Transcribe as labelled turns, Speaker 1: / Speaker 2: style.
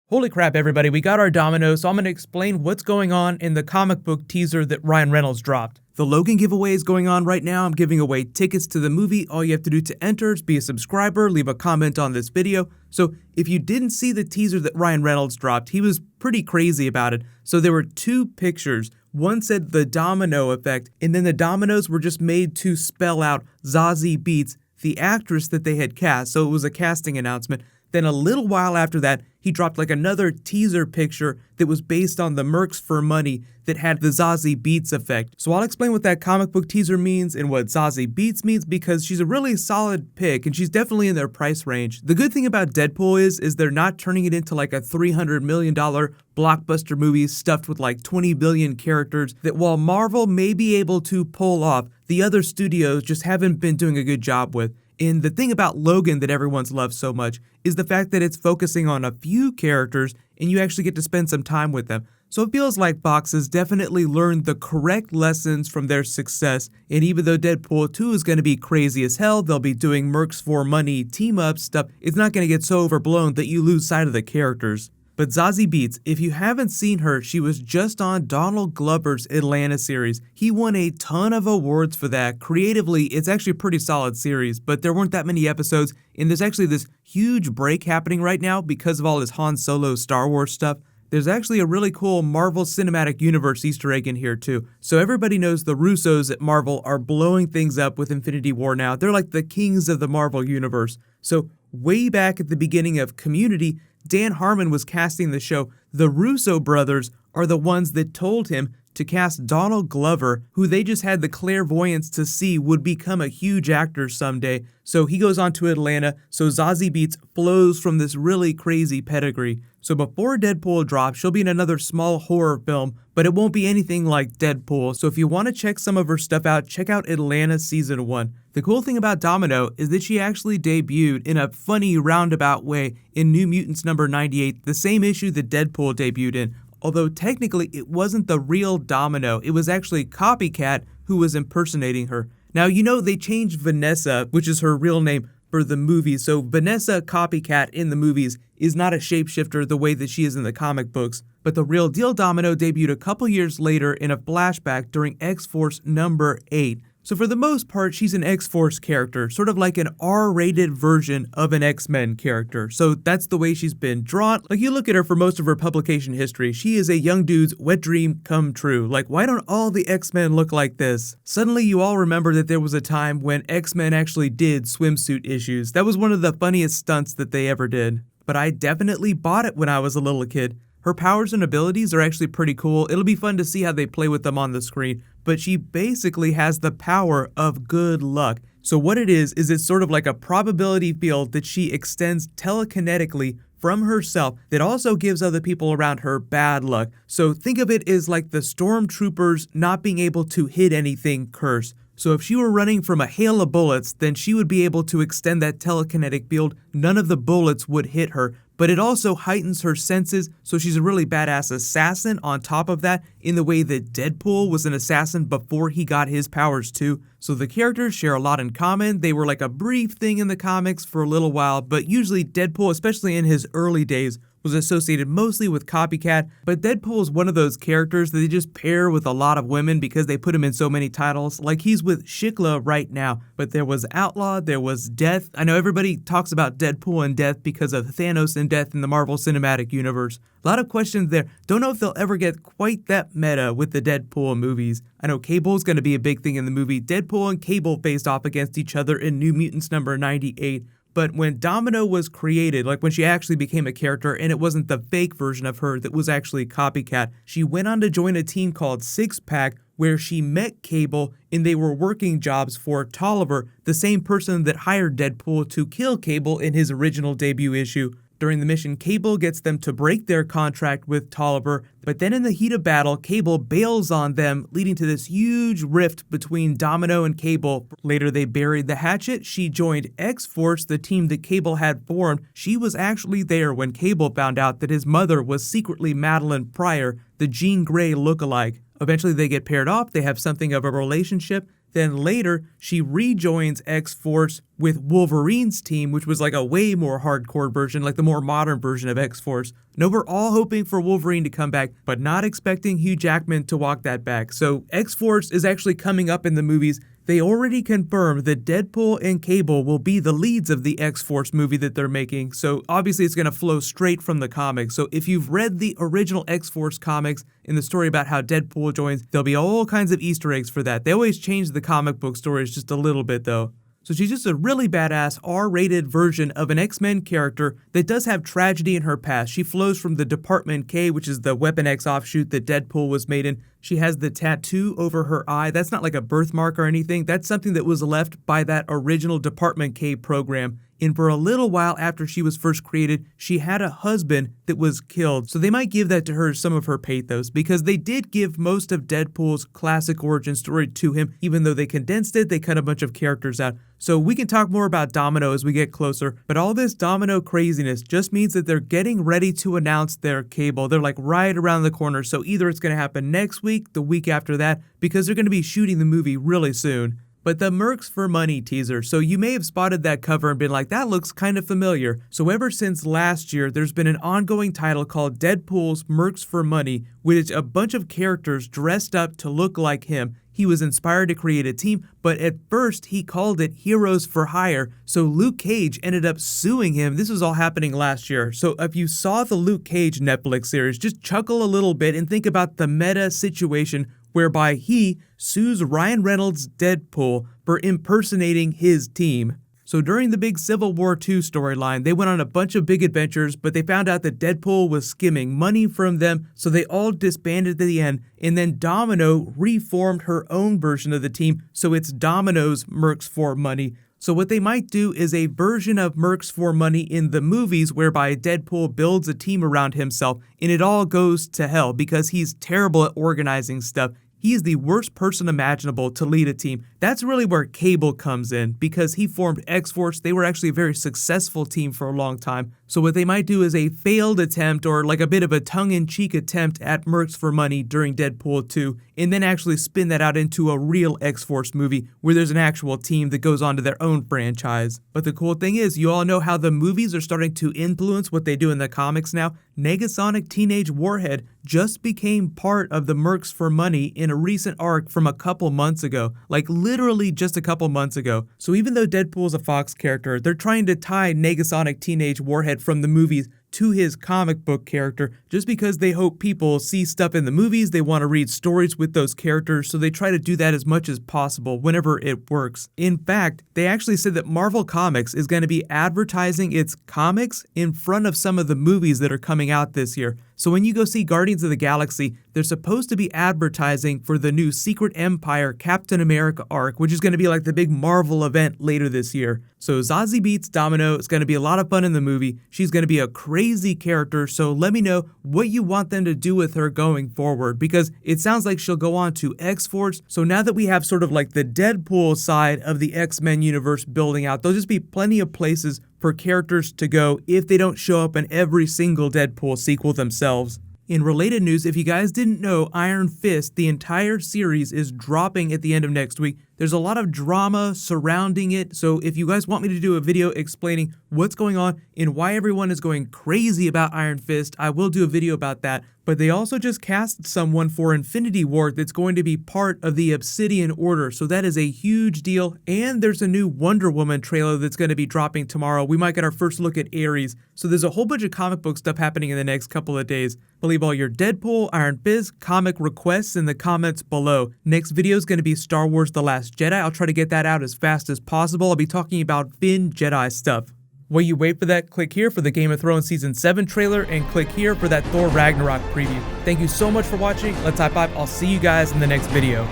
Speaker 1: Holy crap, everybody, we got our Domino, so I'm going to explain what's going on in the comic book teaser that Ryan Reynolds dropped. The Logan giveaway is going on right now. I'm giving away tickets to the movie. All you have to do to enter is be a subscriber, leave a comment on this video. So if you didn't see the teaser that Ryan Reynolds dropped, he was pretty crazy about it. So there were two pictures. One said the domino effect, and then the dominoes were just made to spell out Zazie Beetz, the actress that they had cast. So it was a casting announcement. Then a little while after that, he dropped like another teaser picture that was based on the Mercs for Money that had the Zazie Beetz effect. So I'll explain what that comic book teaser means and what Zazie Beetz means because she's a really solid pick and she's definitely in their price range. The good thing about Deadpool is they're not turning it into like a $300 million blockbuster movie stuffed with like 20 billion characters that while Marvel may be able to pull off, the other studios just haven't been doing a good job with. And the thing about Logan that everyone's loved so much is the fact that it's focusing on a few characters and you actually get to spend some time with them. So it feels like Fox has definitely learned the correct lessons from their success. And even though Deadpool 2 is going to be crazy as hell, they'll be doing Mercs for Money team-up stuff, it's not going to get so overblown that you lose sight of the characters. But Zazie Beetz, if you haven't seen her, she was just on Donald Glover's Atlanta series. He won a ton of awards for that. Creatively, it's actually a pretty solid series, but there weren't that many episodes, and there's actually this huge break happening right now because of all this Han Solo Star Wars stuff. There's actually a really cool Marvel Cinematic Universe Easter egg in here too. So everybody knows the Russos at Marvel are blowing things up with Infinity War now. They're like the kings of the Marvel Universe. So way back at the beginning of Community, Dan Harmon was casting the show. The Russo brothers are the ones that told him to cast Donald Glover, who they just had the clairvoyance to see would become a huge actor someday. So he goes on to Atlanta, so Zazie Beetz flows from this really crazy pedigree. So before Deadpool drops, she'll be in another small horror film, but it won't be anything like Deadpool. So if you want to check some of her stuff out, check out Atlanta Season 1. The cool thing about Domino is that she actually debuted in a funny roundabout way in New Mutants number 98, the same issue that Deadpool debuted in. Although technically it wasn't the real Domino, it was actually Copycat who was impersonating her. Now, you know they changed Vanessa, which is her real name, for the movies, so Vanessa Copycat in the movies is not a shapeshifter the way that she is in the comic books. But the real deal Domino debuted a couple years later in a flashback during X-Force number 8. So for the most part, she's an X-Force character, sort of like an R-rated version of an X-Men character. So that's the way she's been drawn. Like you look at her for most of her publication history, she is a young dude's wet dream come true. Like why don't all the X-Men look like this? Suddenly you all remember that there was a time when X-Men actually did swimsuit issues. That was one of the funniest stunts that they ever did. But I definitely bought it when I was a little kid. Her powers and abilities are actually pretty cool. It'll be fun to see how they play with them on the screen. But she basically has the power of good luck. So what it is it's sort of like a probability field that she extends telekinetically from herself that also gives other people around her bad luck. So think of it as like the stormtroopers not being able to hit anything curse. So if she were running from a hail of bullets, then she would be able to extend that telekinetic field. None of the bullets would hit her, but it also heightens her senses, so she's a really badass assassin on top of that, in the way that Deadpool was an assassin before he got his powers too. So the characters share a lot in common. They were like a brief thing in the comics for a little while, but usually Deadpool, especially in his early days, was associated mostly with Copycat, but Deadpool is one of those characters that they just pair with a lot of women because they put him in so many titles. Like he's with Shikla right now, but there was Outlaw, there was Death. I know everybody talks about Deadpool and Death because of Thanos and Death in the Marvel Cinematic Universe. A lot of questions there. Don't know if they'll ever get quite that meta with the Deadpool movies. I know Cable's going to be a big thing in the movie. Deadpool and Cable faced off against each other in New Mutants number 98. But when Domino was created, like when she actually became a character and it wasn't the fake version of her that was actually Copycat, she went on to join a team called Six Pack where she met Cable and they were working jobs for Tolliver, the same person that hired Deadpool to kill Cable in his original debut issue. During the mission, Cable gets them to break their contract with Tolliver, but then in the heat of battle, Cable bails on them, leading to this huge rift between Domino and Cable. Later, they buried the hatchet. She joined X-Force, the team that Cable had formed. She was actually there when Cable found out that his mother was secretly Madeline Pryor, the Jean Grey lookalike. Eventually, they get paired off. They have something of a relationship. Then later, she rejoins X-Force with Wolverine's team, which was like a way more hardcore version, like the more modern version of X-Force. No, we're all hoping for Wolverine to come back, but not expecting Hugh Jackman to walk that back. So X-Force is actually coming up in the movies. They already confirmed that Deadpool and Cable will be the leads of the X-Force movie that they're making, so obviously it's going to flow straight from the comics. So if you've read the original X-Force comics in the story about how Deadpool joins, there'll be all kinds of Easter eggs for that. They always change the comic book stories just a little bit though. So she's just a really badass R-rated version of an X-Men character that does have tragedy in her past. She flows from the Department K, which is the Weapon X offshoot that Deadpool was made in. She has the tattoo over her eye. That's not like a birthmark or anything. That's something that was left by that original Department K program. And for a little while after she was first created, she had a husband that was killed. So they might give that to her some of her pathos, because they did give most of Deadpool's classic origin story to him. Even though they condensed it, they cut a bunch of characters out. So we can talk more about Domino as we get closer, but all this Domino craziness just means that they're getting ready to announce their Cable. They're like right around the corner, so either it's going to happen next week, the week after that, because they're going to be shooting the movie really soon. But the Mercs for Money teaser, so you may have spotted that cover and been like, that looks kind of familiar. So ever since last year, there's been an ongoing title called Deadpool's Mercs for Money, which a bunch of characters dressed up to look like him. He was inspired to create a team, but at first he called it Heroes for Hire, so Luke Cage ended up suing him. This was all happening last year. So if you saw the Luke Cage Netflix series, just chuckle a little bit and think about the meta situation whereby he sues Ryan Reynolds' Deadpool for impersonating his team. So during the big Civil War II storyline, they went on a bunch of big adventures, but they found out that Deadpool was skimming money from them, so they all disbanded at the end, and then Domino reformed her own version of the team, so it's Domino's Mercs for Money. So what they might do is a version of Mercs for Money in the movies whereby Deadpool builds a team around himself, and it all goes to hell because he's terrible at organizing stuff. He is the worst person imaginable to lead a team. That's really where Cable comes in, because he formed X-Force. They were actually a very successful team for a long time. So what they might do is a failed attempt, or like a bit of a tongue-in-cheek attempt at Mercs for Money during Deadpool 2, and then actually spin that out into a real X-Force movie where there's an actual team that goes on to their own franchise. But the cool thing is, you all know how the movies are starting to influence what they do in the comics now. Negasonic Teenage Warhead just became part of the Mercs for Money in a recent arc from a couple months ago, like literally just a couple months ago. So even though Deadpool's a Fox character, they're trying to tie Negasonic Teenage Warhead from the movies to his comic book character, just because they hope people see stuff in the movies, they want to read stories with those characters, so they try to do that as much as possible whenever it works. In fact, they actually said that Marvel Comics is going to be advertising its comics in front of some of the movies that are coming out this year. So when you go see Guardians of the Galaxy, they're supposed to be advertising for the new Secret Empire Captain America arc, which is going to be like the big Marvel event later this year. So Zazie Beetz Domino is going to be a lot of fun in the movie. She's going to be a crazy character, so let me know what you want them to do with her going forward, because it sounds like she'll go on to X-Force. So now that we have sort of like the Deadpool side of the X-Men universe building out, there'll just be plenty of places for characters to go if they don't show up in every single Deadpool sequel themselves. In related news, if you guys didn't know, Iron Fist, the entire series, is dropping at the end of next week. There's a lot of drama surrounding it, so if you guys want me to do a video explaining what's going on and why everyone is going crazy about Iron Fist, I will do a video about that. But they also just cast someone for Infinity War that's going to be part of the Obsidian Order, so that is a huge deal. And there's a new Wonder Woman trailer that's going to be dropping tomorrow. We might get our first look at Ares. So there's a whole bunch of comic book stuff happening in the next couple of days. Leave all your Deadpool, Iron Fist, comic requests in the comments below. Next video is going to be Star Wars The Last Jedi. I'll try to get that out as fast as possible. I'll be talking about Finn Jedi stuff. While you wait for that, click here for the Game of Thrones Season 7 trailer, and click here for that Thor Ragnarok preview. Thank you so much for watching. Let's high five. I'll see you guys in the next video.